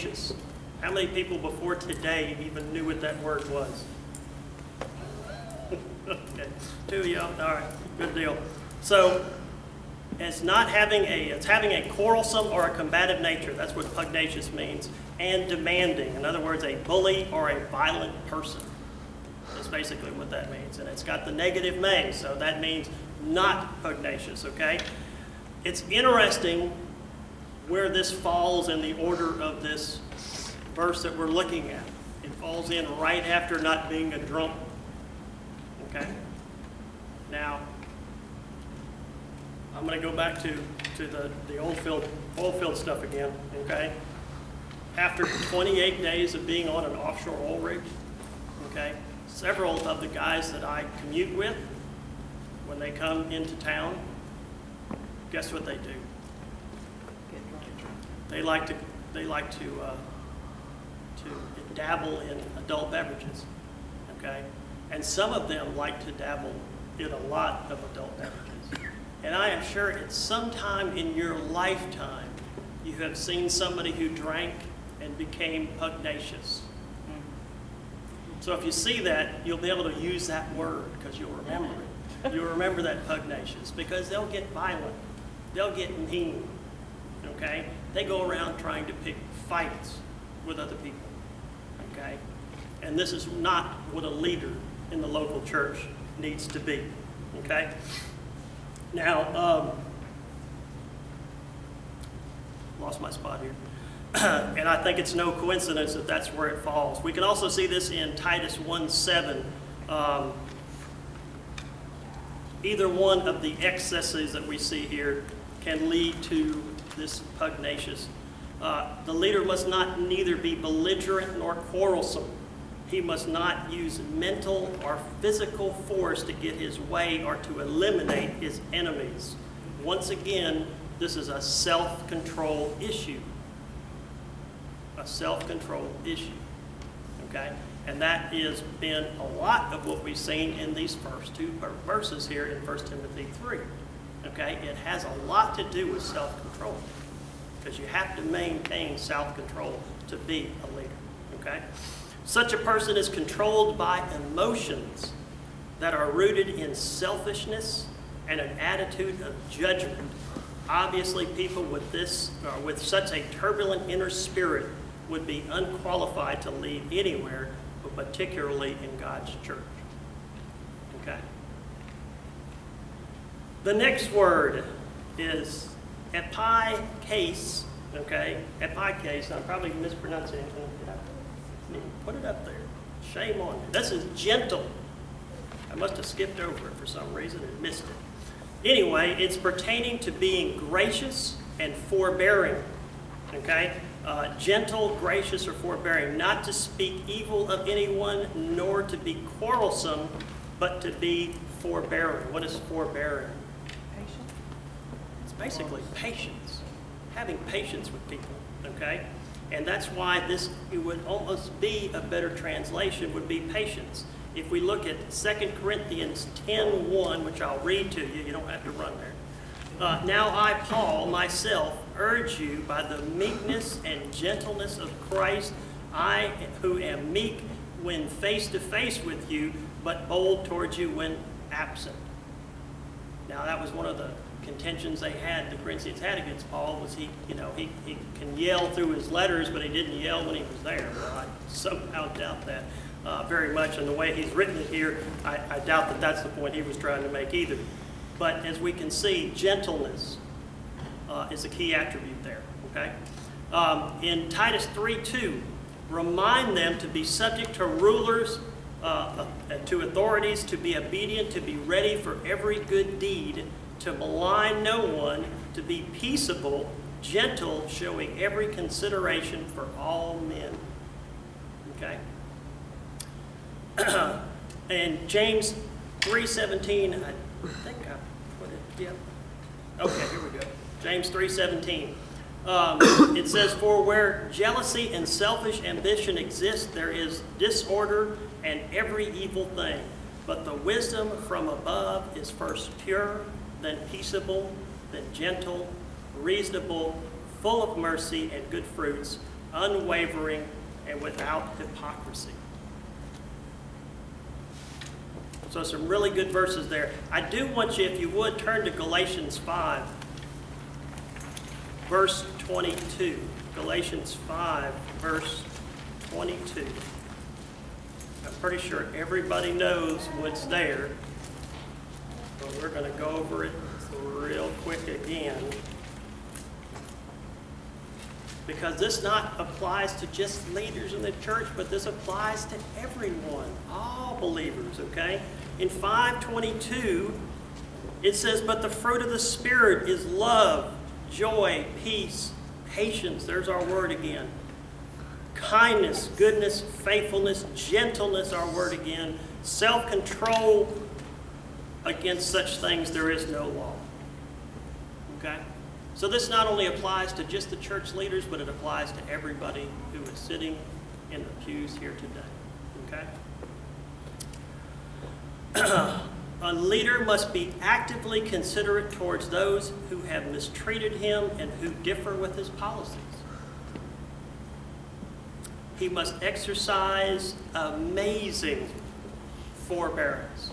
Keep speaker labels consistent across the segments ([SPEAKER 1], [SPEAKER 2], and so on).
[SPEAKER 1] pugnacious. How many people before today even knew what that word was? Okay, 2 of y'all. All right, good deal. So it's having a quarrelsome or a combative nature. That's what pugnacious means. And demanding. In other words, a bully or a violent person. That's basically what that means. And it's got the negative may, so that means not pugnacious, okay? It's interesting where this falls in the order of this verse that we're looking at. It falls in right after not being a drunk. Okay? Now, I'm going to go back to the oil field stuff again, okay? After 28 days of being on an offshore oil rig, okay, several of the guys that I commute with, when they come into town, guess what they do? They like to dabble in adult beverages, okay? And some of them like to dabble in a lot of adult beverages. And I am sure at some time in your lifetime, you have seen somebody who drank and became pugnacious. So if you see that, you'll be able to use that word because you'll remember it. You'll remember that pugnacious because they'll get violent. They'll get mean, okay? They go around trying to pick fights with other people, okay? And this is not what a leader in the local church needs to be, okay? Now, lost my spot here. And I think it's no coincidence that that's where it falls. We can also see this in Titus 1:7. Either one of the excesses that we see here can lead to this pugnacious. The leader must neither be belligerent nor quarrelsome. He must not use mental or physical force to get his way or to eliminate his enemies. Once again, this is a self-control issue. A self-control issue, okay? And that has been a lot of what we've seen in these first two verses here in 1 Timothy 3, okay? It has a lot to do with self-control because you have to maintain self-control to be a leader, okay? Such a person is controlled by emotions that are rooted in selfishness and an attitude of judgment. Obviously, people with such a turbulent inner spirit would be unqualified to lead anywhere, but particularly in God's church. Okay. The next word is epikase. Okay, epikase. I'm probably mispronouncing it. Put it up there. Shame on you. This is gentle. I must have skipped over it for some reason and missed it. Anyway, it's pertaining to being gracious and forbearing. Okay? Gentle, gracious, or forbearing. Not to speak evil of anyone, nor to be quarrelsome, but to be forbearing. What is forbearing?
[SPEAKER 2] Patience.
[SPEAKER 1] It's basically patience. Having patience with people. Okay? And that's why it would almost be a better translation, would be patience. If we look at 2 Corinthians 10:1, which I'll read to you, you don't have to run there. Now I, Paul, myself, urge you by the meekness and gentleness of Christ, I who am meek when face to face with you, but bold towards you when absent. Now that was one of the contentions the Corinthians had against Paul, was he can yell through his letters, but he didn't yell when he was there. Well, I somehow doubt that very much, and the way he's written it here, I doubt that that's the point he was trying to make either. But as we can see, gentleness is a key attribute there, okay? In Titus 3:2, remind them to be subject to rulers, to authorities, to be obedient, to be ready for every good deed, to malign no one, to be peaceable, gentle, showing every consideration for all men. Okay? And James 3:17, I think I put it, yep. Okay, here we go. James 3:17. It says, for where jealousy and selfish ambition exist, there is disorder and every evil thing. But the wisdom from above is first pure, then peaceable, then gentle, reasonable, full of mercy and good fruits, unwavering, and without hypocrisy. So some really good verses there. I do want you, if you would, turn to Galatians 5, verse 22. Galatians 5, verse 22. I'm pretty sure everybody knows what's there, but we're going to go over it real quick again. Because this not applies to just leaders in the church, but this applies to everyone, all believers, okay? In 5:22, it says, "But the fruit of the Spirit is love, joy, peace, patience," there's our word again, "kindness, goodness, faithfulness, gentleness," our word again, "self-control. Against such things there is no law." Okay? So this not only applies to just the church leaders, but it applies to everybody who is sitting in the pews here today. Okay? A leader must be actively considerate towards those who have mistreated him and who differ with his policies. He must exercise amazing forbearance.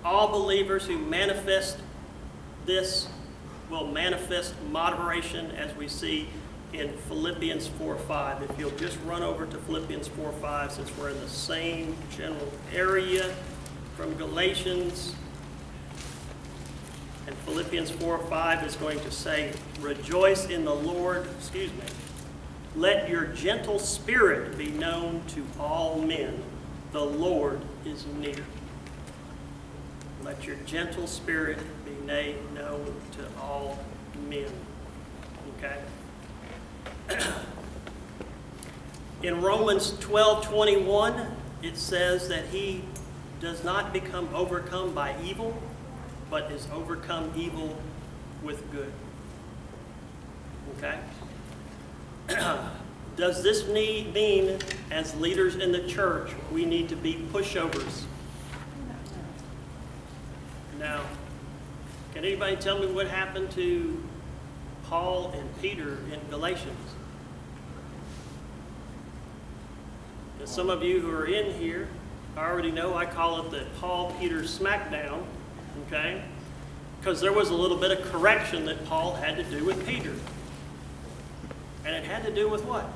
[SPEAKER 1] All believers who manifest this will manifest moderation, as we see in Philippians 4:5. If you'll just run over to Philippians 4:5, since we're in the same general area from Galatians. And Philippians 4:5 is going to say, "Rejoice in the Lord," "Let your gentle spirit be known to all men. The Lord is near." Let your gentle spirit be made known to all men. Okay? In Romans 12:21, it says that he does not become overcome by evil, but is overcome evil with good. Okay? Does this mean, as leaders in the church, we need to be pushovers? Now, can anybody tell me what happened to Paul and Peter in Galatians? And some of you who are in here already know I call it the Paul-Peter smackdown, okay? Because there was a little bit of correction that Paul had to do with Peter. And it had to do with what?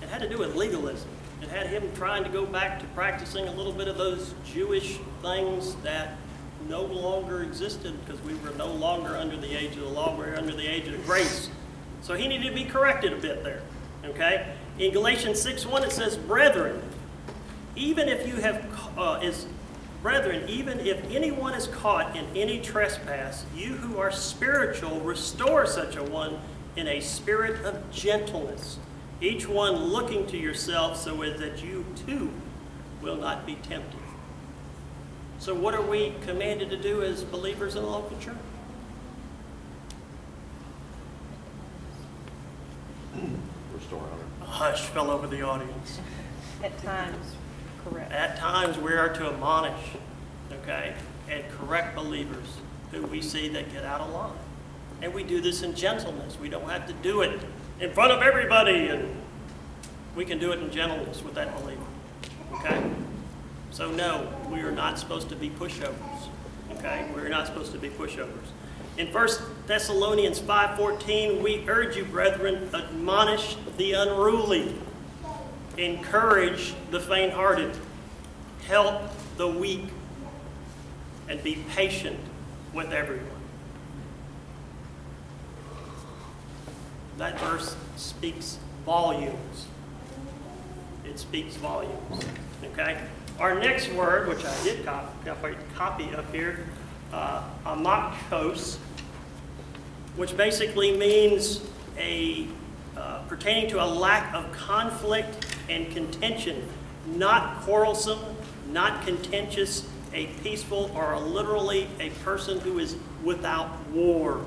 [SPEAKER 1] It had to do with legalism. It had him trying to go back to practicing a little bit of those Jewish things that no longer existed, because we were no longer under the age of the law, we were under the age of grace. So he needed to be corrected a bit there, okay? In Galatians 6:1 it says, "Brethren, even if you have, even if anyone is caught in any trespass, you who are spiritual, restore such a one in a spirit of gentleness, each one looking to yourself so as that you too will not be tempted." So what are we commanded to do as believers in the local church?
[SPEAKER 2] Restore honor.
[SPEAKER 1] A hush fell over the audience.
[SPEAKER 3] At times, correct.
[SPEAKER 1] At times we are to admonish, okay, and correct believers who we see that get out of line. And we do this in gentleness. We don't have to do it in front of everybody, and we can do it in gentleness with that believer, okay? So no, we are not supposed to be pushovers, okay? We're not supposed to be pushovers. In 1 Thessalonians 5:14, we urge you, brethren, admonish the unruly, encourage the faint-hearted, help the weak, and be patient with everyone. That verse speaks volumes. It speaks volumes, okay? Our next word, which I did copy up here, amakos, which basically means pertaining to a lack of conflict and contention, not quarrelsome, not contentious, a peaceful, or literally a person who is without war.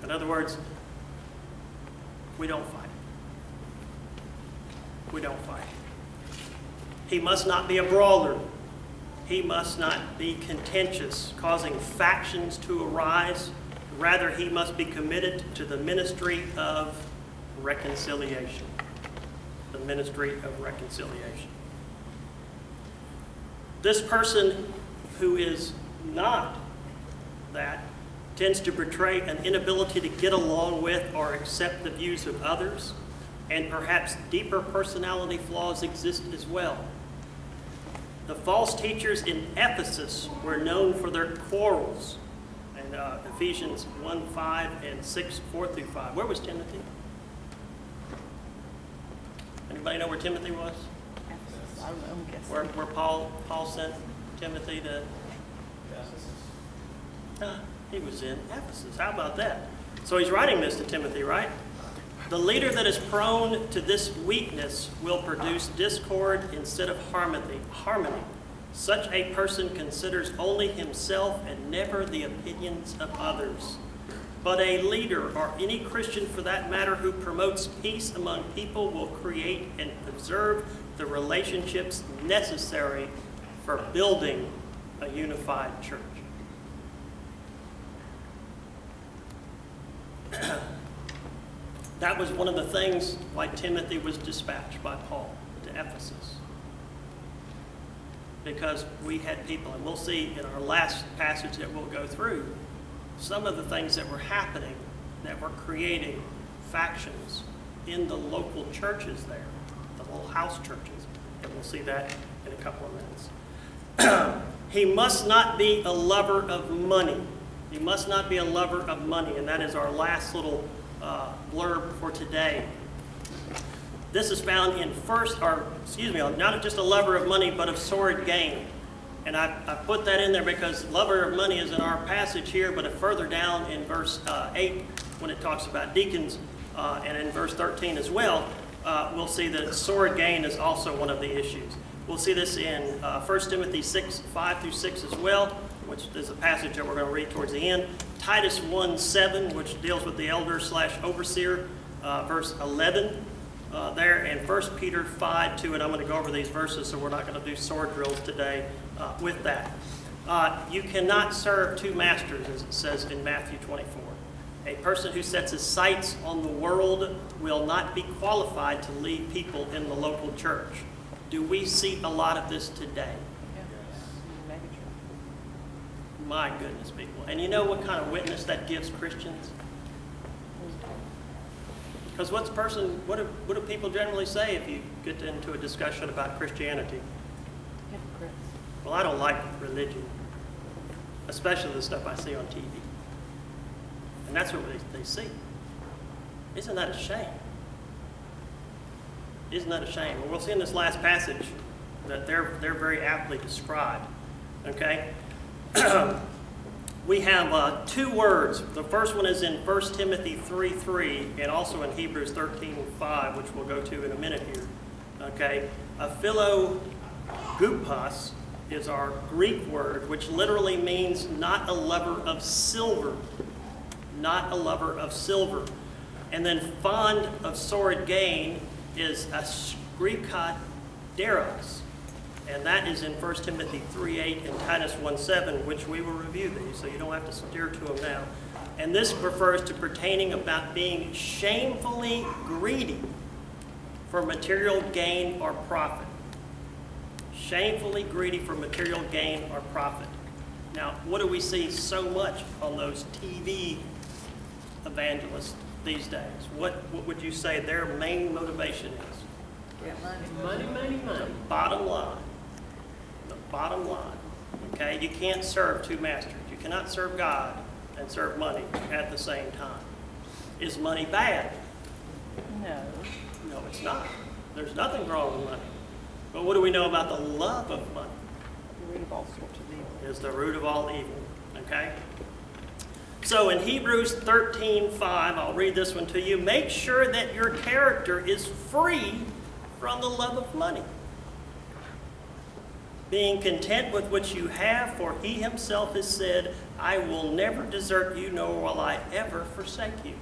[SPEAKER 1] In other words, we don't fight. We don't fight. He must not be a brawler. He must not be contentious, causing factions to arise, Rather, he must be committed to the ministry of reconciliation. The ministry of reconciliation. This person who is not that tends to portray an inability to get along with or accept the views of others, and perhaps deeper personality flaws exist as well. The false teachers in Ephesus were known for their quarrels. And Ephesians 1:5 and 6:4-5. Where was Timothy? Anybody know where Timothy was?
[SPEAKER 3] I don't know, I'm guessing.
[SPEAKER 1] Where Paul sent Timothy to? He was in Ephesus. How about that? So he's writing this to Timothy, right? The leader that is prone to this weakness will produce discord instead of harmony. Such a person considers only himself and never the opinions of others. But a leader, or any Christian for that matter, who promotes peace among people will create and preserve the relationships necessary for building a unified church. That was one of the things why Timothy was dispatched by Paul to Ephesus. Because we had people, and we'll see in our last passage that we'll go through, some of the things that were happening that were creating factions in the local churches there, the little house churches, and we'll see that in a couple of minutes. He must not be a lover of money. He must not be a lover of money, and that is our last little blurb for today. This is found in not just a lover of money, but of sordid gain. And I put that in there because lover of money is in our passage here, but further down in verse 8, when it talks about deacons, and in verse 13 as well, we'll see that sordid gain is also one of the issues. We'll see this in 1 Timothy 6:5-6 as well, which is a passage that we're going to read towards the end. Titus 1:7, which deals with the elder/overseer, verse 11 there, and 1 Peter 5:2, and I'm going to go over these verses, so we're not going to do sword drills today with that. You cannot serve two masters, as it says in Matthew 24. A person who sets his sights on the world will not be qualified to lead people in the local church. Do we see a lot of this today? My goodness, people. And you know what kind of witness that gives Christians? Because what do people generally say if you get into a discussion about Christianity?
[SPEAKER 3] Hypocrites.
[SPEAKER 1] Well, I don't like religion, especially the stuff I see on TV. And that's what they see. Isn't that a shame? Isn't that a shame? Well, we'll see in this last passage that they're very aptly described. Okay? We have two words. The first one is in 1 Timothy 3:3 and also in Hebrews 13:5, which we'll go to in a minute here. Okay? Philogupas is our Greek word, which literally means not a lover of silver. Not a lover of silver. And then fond of sordid gain is askrikaderos. And that is in 1 Timothy 3:8 and Titus 1:7, which we will review these, so you don't have to steer to them now. And this refers to pertaining about being shamefully greedy for material gain or profit. Shamefully greedy for material gain or profit. Now, what do we see so much on those TV evangelists these days? What would you say their main motivation is?
[SPEAKER 3] Money.
[SPEAKER 1] The bottom line. The bottom line. Okay? You can't serve two masters. You cannot serve God and serve money at the same time. Is money bad?
[SPEAKER 3] No.
[SPEAKER 1] No, it's not. There's nothing wrong with money. But what do we know about the love of money?
[SPEAKER 3] The root of all sorts of evil.
[SPEAKER 1] Is the root of all evil. Okay? So in Hebrews 13:5, I'll read this one to you. Make sure that your character is free from the love of money, being content with what you have, for he himself has said, I will never desert you, nor will I ever forsake you.